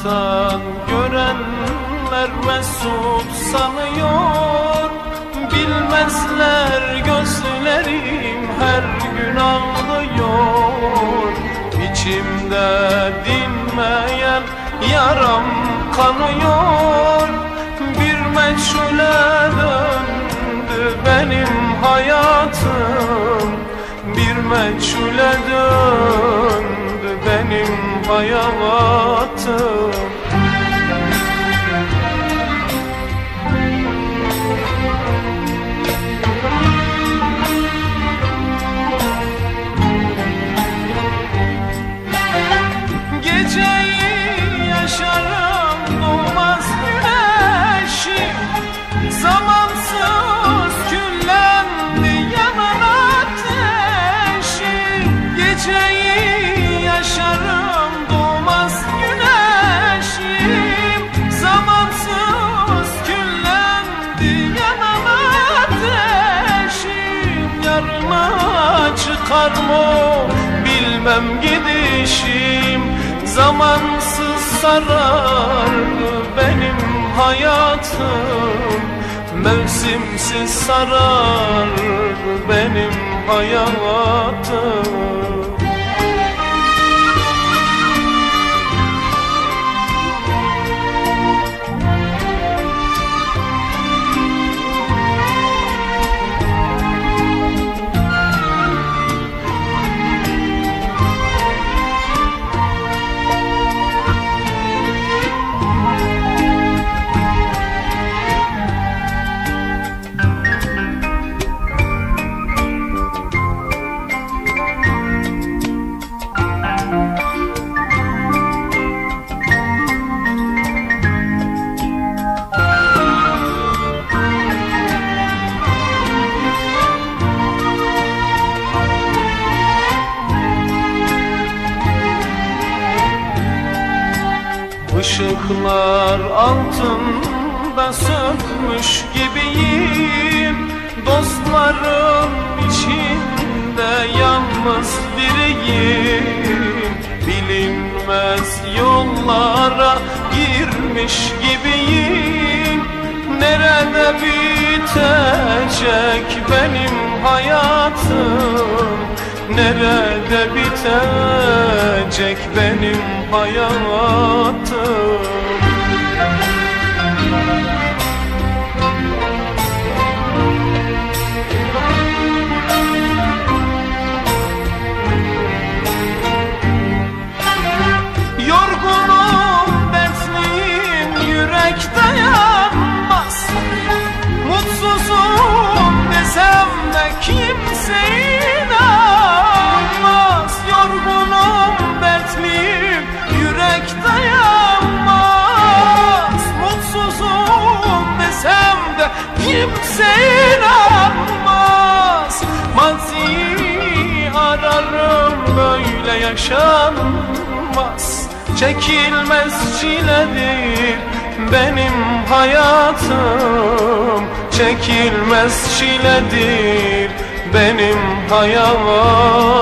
Uzaktan görenler mesut sanıyor, bilmezler gözlerim her gün ağlıyor. İçimde dinmeyen yaram kanıyor, bir meçhule döndü benim hayatım, bir meçhule döndü benim hayatım. Geceyi yaşarım doğmaz güneşim, zamansız küllendi yanan ateşim. Geceyi yaşarım doğmaz güneşim, zamansız küllendi yanan ateşim. Yarına çıkar mı bilmem gidişim, zamansız sarardı benim hayatım, mevsimsiz sarardı benim hayatım. Işıklar altında sökmüş gibiyim, dostlarım içinde yalnız biriyim. Bilinmez yollara girmiş gibiyim, nerede bitecek benim hayatım, nerede bitecek benim hayatım. Yorgunum, dertliyim, yürek dayanmaz. Mutsuzum desem de kimse inanmaz. Yorgunum, dertliyim, yürek dayanmaz. Mutsuzum desem de kimse inanmaz. Maziyi ararım, böyle yaşanmaz. Çekilmez çiledir benim hayatım, çekilmez çiledir benim hayatım.